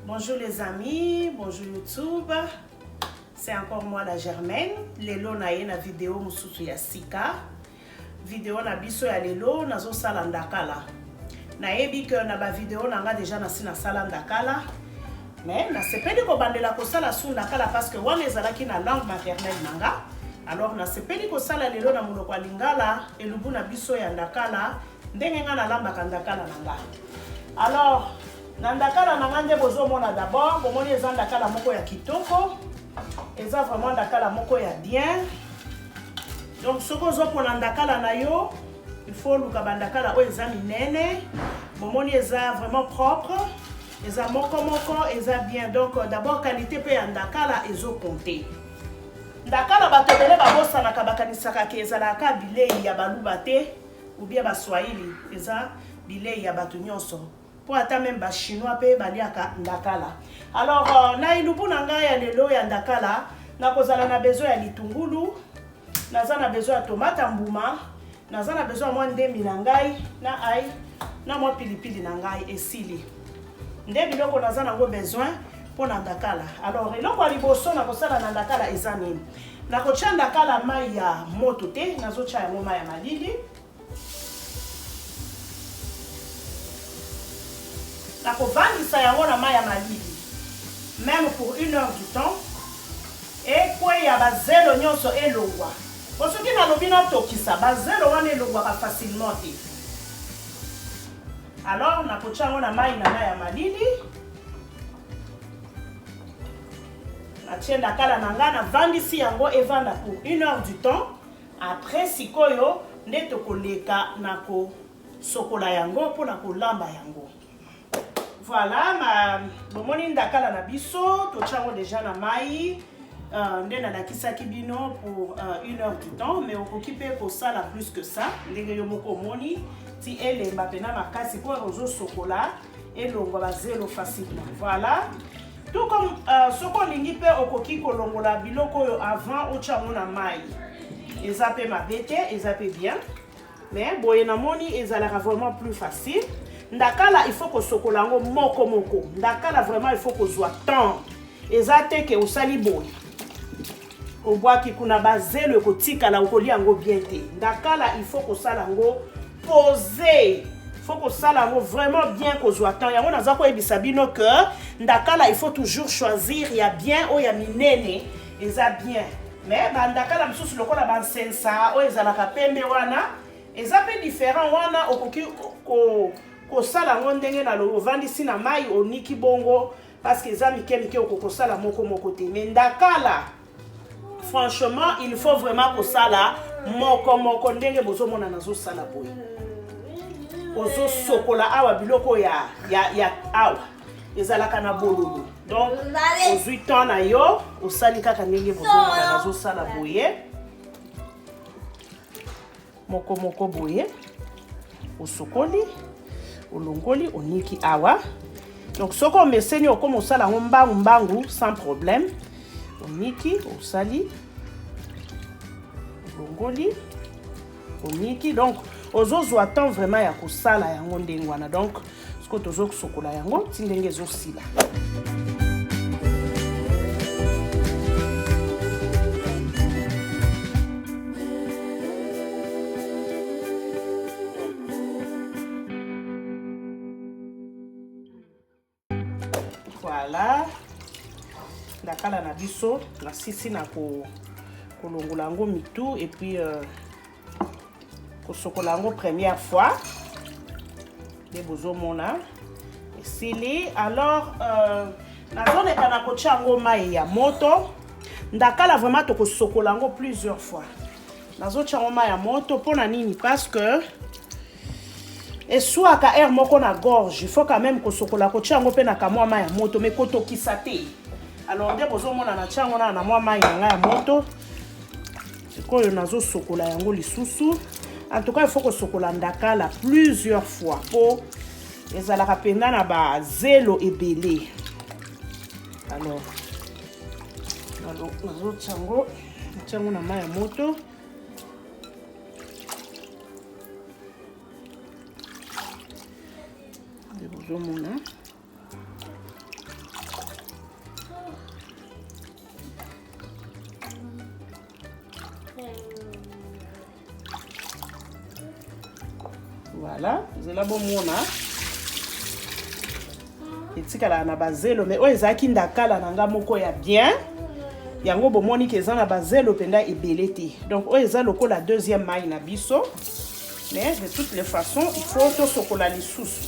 Bonjour les amis, bonjour YouTube. C'est encore moi la Germaine. Lelo na ye na vidéo mususu ya sika. Vidéo na biso ya lelo nazo sala ndakala. Na yebi que na ba vidéo na nga déjà na sina sala ndakala. Mais na sepeli ko bandela ko sala su ndakala parce que wana ezalaki na langue maternelle nanga. Alors na sepeli ko sala lelo na monoko ya lingala elubu na biso ya ndakala ndenge nga na lamba ndakala nanga. Alors na ndakala nanga nde bozomona d'abord bomoni eza ndakala moko ya kitoko. Eza vraiment ndakala moko ya bien. Donc ce qu'on pour ndakala na yo, il faut luka bandakala o eza minene. Bomoni eza vraiment propre. Eza moko eza bien. Donc d'abord qualité pe ya ndakala ezo compter. Ndakala bato bele babosa na kabakanisaka ke ezalaka bilei ya baluba te ou bien ba swahili eza bilei ya bato nyonso. Pour ata même ba chinois pe baliaka ndakala. Alors na ilubu na ngai ya lelo ya ndakala na kozala na besoin ya litungulu, naza na besoin ya tomate mbuma, naza na besoin mwa ndembi na ngai na ai na mwa pilipili na ngai esili. Nde biloko naza nango besoin pour na ndakala. Alors eloko ya liboso na kosala na ndakala eza nini? Na kotia ndakala mai ya moto te, nazotia yango mai ya malili. Na kovandisa yango na mai ya malili. Même pour 1 heure du temps. Et quoi ya bazelo nyonso elongwa. Osoki na lobi na tokisa bazelo wana elongwa facilement te. Alors na kotia yango na mai ya malili. Na tia ndakala na nga na vandisi yango evanda pour 1 heure du temps. Après sikoyo nde tokoleka na ko sokola yango pour na kolamba yango. Voilà, bomoni ndakala na biso, tochango déjà na mai, nde na lakisaki bino pour 1 heure du temps, mais okokipe ko sala plus que ça, ndenge yo moko moni, ti elemba pena makasi ko rozo sokola, elongwa bazelo facilement. Voilà. Tout comme soko lingi pe okoki kolongola biloko yo avant ochango na mai. Eza pe mabete, eza pe bien. Mais boye na moni ezalaka vraiment plus facile. Ndakala il faut que sokola ngo moko. Ndakala vraiment il faut que soit temps. Eza te ke osali boye. O bois ki kuna bazelo ko tikala okolia ngo bien te. Ndakala il faut que sala ngo poser. Il faut que sala ngo vraiment bien ko soit temps. Yango naza ko ebisa bino que ndakala il faut toujours choisir ya bien o ya minene. Eza bien. Mais ba ndakala msusu lokola ba sensa o ezalaka pembe wana. Eza pe différent wana okoki ko sala ngo ndenge na lo vandisi na mai oniki bongo parce que za mike ko sala moko te. Mais ndakala franchement il faut vraiment ko sala moko ndenge bozomona nazo sala boye. Ozo sokola awa biloko ya awa ezalaka na bololo. Donc ozwi temps na yo osali kaka ndenge bozomona nazo sala boye. Moko boye osokoli olongoli oniki awa. Donc soko meseni okomo sala mbangu sans problème. Oniki osali olongoli oniki. Donc ozozwa temps vraiment ya kosala yango ndenge wana. Donc soko tozo sokola yango tindenge ezosila. Voilà. Ndakala na biso na sisi na kolongola yango mitu et puis kosokola yango première fois. De bozomona esili. Alors nazone kana kotia yango mai ya moto. Ndakala vraiment to kosokola yango plusieurs fois. Nazotia yango mai ya moto pona nini parce que et soit ka air moko na gorge, il faut quand même que sokola ko tiango pe na kamwa ma ya moto mais koto kisate. Alors nde bozomona na tiango na mwa mai ya moto. Sikoyo nazo sokola yango lisusu. En tout cas, il faut que sokola ndakala plusieurs fois pour ezalaka penda na ba zelo ebele. Alors nazo tiango na mai ya moto. Voilà, vous allez bon mona. Et tikala na bazelo mais oyo ezaki ndakala nanga moko ya bien. Yango bomoni ke za na bazelo penda ebele te. Donc oyo eza lokola deuxième maille na biso. Mais de toutes les façons, il faut to sokola lisusu.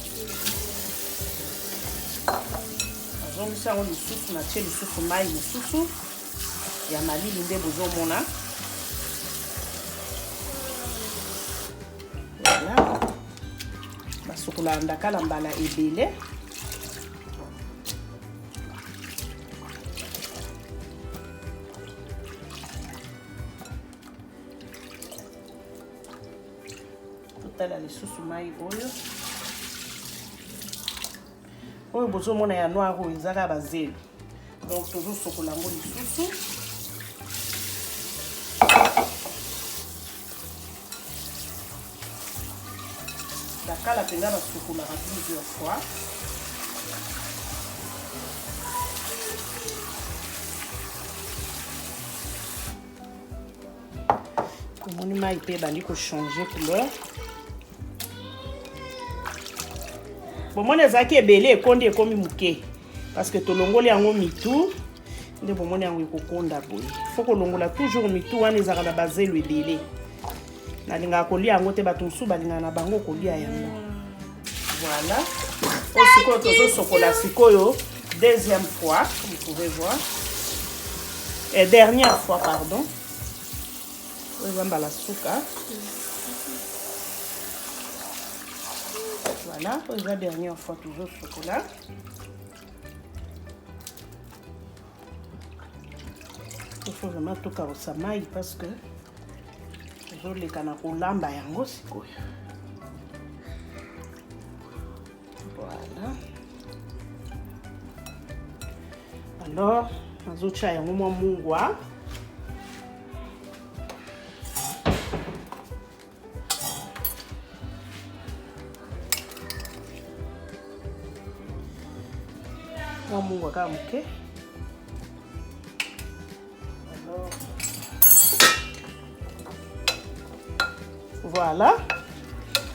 Donc ça on lisusu na tie lisusu maille lisusu. Ya malili nde bozomona. Voilà. Basokola ndakala mbala ebele. Totala lisusu mai oyo. Oyo bozomona ya noir oyo ezaka bazelo. Donc tozo sokola ngo lisusu. Dakala penga basokola plusieurs fois. Komoni mai pe bandi ko changer couleur. Bon mon ezaki ebele ekondi ekomi muke parce que tolongoli yango mitu nde bomoni yango ekokonda boye. Faut kolongola toujours mitu wana ezaka na bazelo ebele. Nalinga kolia yango te bato musu balinga na bango kolia yango. Voilà. Osiko tozo sokola sikoyo deuxième fois, comme vous pouvez voir. Et dernière fois, pardon. La souka. Voilà, la dernière fois toujours chocolat. Il faut vraiment tout carosser maï parce que toujours les canapés lamba yango sikoyo. Voilà. Alors, nazocha yango mwa mungwa. Mungwa kama mke. Voilà.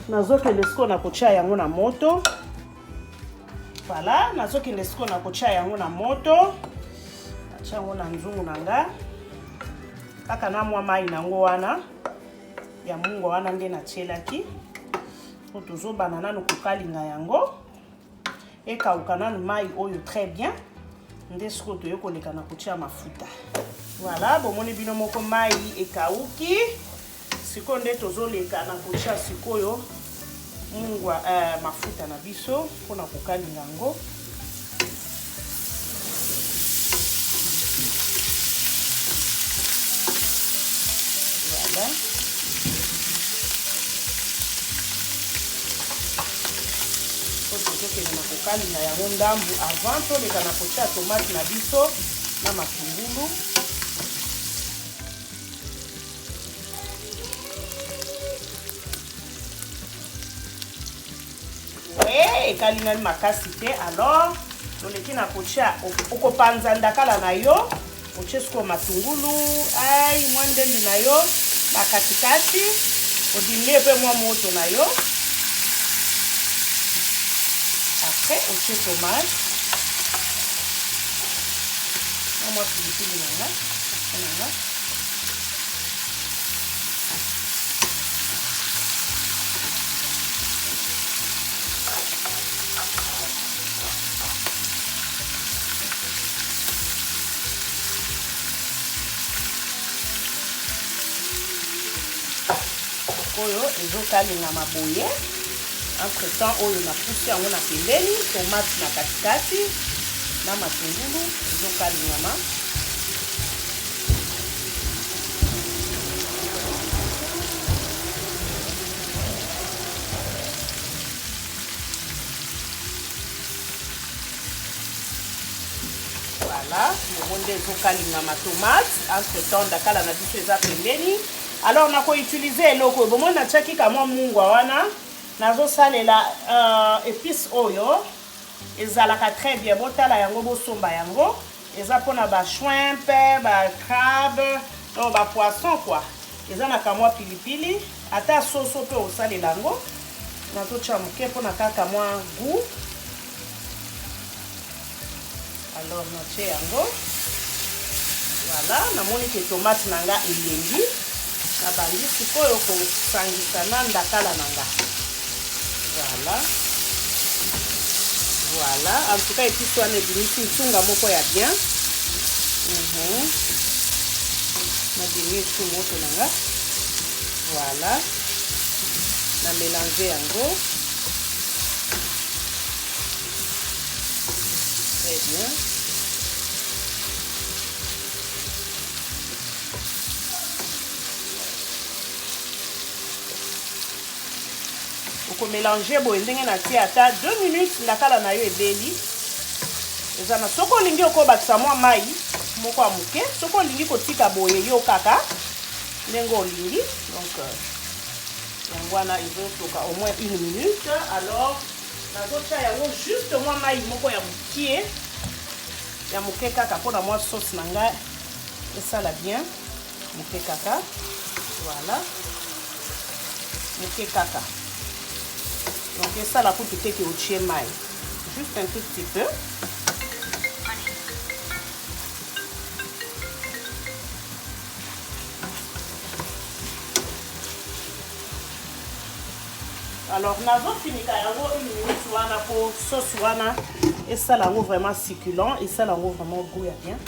Nazoke lesko na kocha yango na moto. Voilà, nazoke lesko na kocha yango na moto. Acha yango na nzungu nanga. Kaka na mwa mai nango wana. Ya mungwa wana nde na chelaki. Tozo banana no kokalinga yango. Et kaukana mai oyo très bien. Ndesko to yoko leka na kocha mafuta. Voilà, bomoni bino moko mai ekauki. Siko nde tozo leka na kocha sikoyo mungwa mafuta na biso pona kokalinga ngo. Voilà. Tozo na kokalinga yango ndambu avant to leka na kocha tomate na biso na matungulu. Kalinga makasi te alors toleki na kocha okopanza ndakala na yo ochesko matungulu ai mwandembi na yo bakatikati odimie pe mwa moto na yo après oche tomate na mwa pilipili nanga oyo ezokalinga maboye entre temps oyo na pusi yango na pembeni tomate na katikati na matungulu ezokalingama voilà monde ezokalingama tomate entre temps ndakala na biso eza pembeni. Alors on a utilisé eloko bomo na chaki kama mungwa wana nazo salela épice oyo ezalaka très bien botala yango bosomba yango eza pona ba shrimp ba crabe no ba poisson quoi eza na kamwa pilipili ata soso pe osalela yango nazotia moke mpona kaka mwa goût. Alors natie yango. Voilà, namoni ke tomate nanga elengi. Na bandi sikoyo kosangisa na ndakala nanga. Voilà. Voilà, en tout cas épice wana ebimisi ntunga moko ya bien. Madini tout moto nanga. Voilà. Na mélanger yango. Très bien. Pour mélanger boye ndenge na tia ata 2 minutes ndakala na yo ebeli. Ezana soko lingi okobakisa mwa mai moko ya muke, soko lingi kotika boye yo kaka ndenge olingi. Donc yango wana ezotoka au moins 1 minute. Alors nazotia yango juste mwa mai moko ya mukie, ya muke kaka mpona mwa sauce nanga esala bien. Muke kaka, voilà, muke kaka. Donc ça la pour tout que au chien maï. Juste un tout petit peu. Alors nous avons fini carrément 1 minute wana pour sauce wana et ça là vraiment succulent et ça là vraiment goût bien.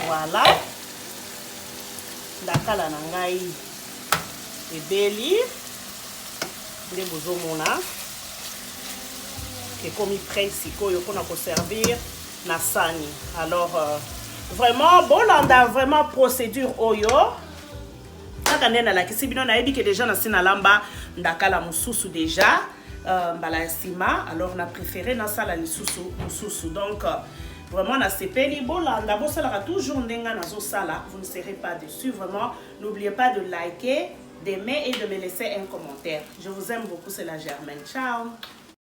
Voilà. Ndakala nangai ebeli. Les bozomona qui est comme prêt sikoyo pour nous servir na sani. Alors vraiment bolanda vraiment procédure oyo kaka ndena la kisibino na yebi que déjà na sina lamba ndakala mususu déjà mbala sima. Alors on a préféré na sala mususu. Donc vraiment na sepeli bolanda bosala toujours ndenga nazo sala, vous ne serez pas déçus. Vraiment n'oubliez pas de liker, d'aimer et de me laisser un commentaire. Je vous aime beaucoup, c'est la Germaine. Ciao.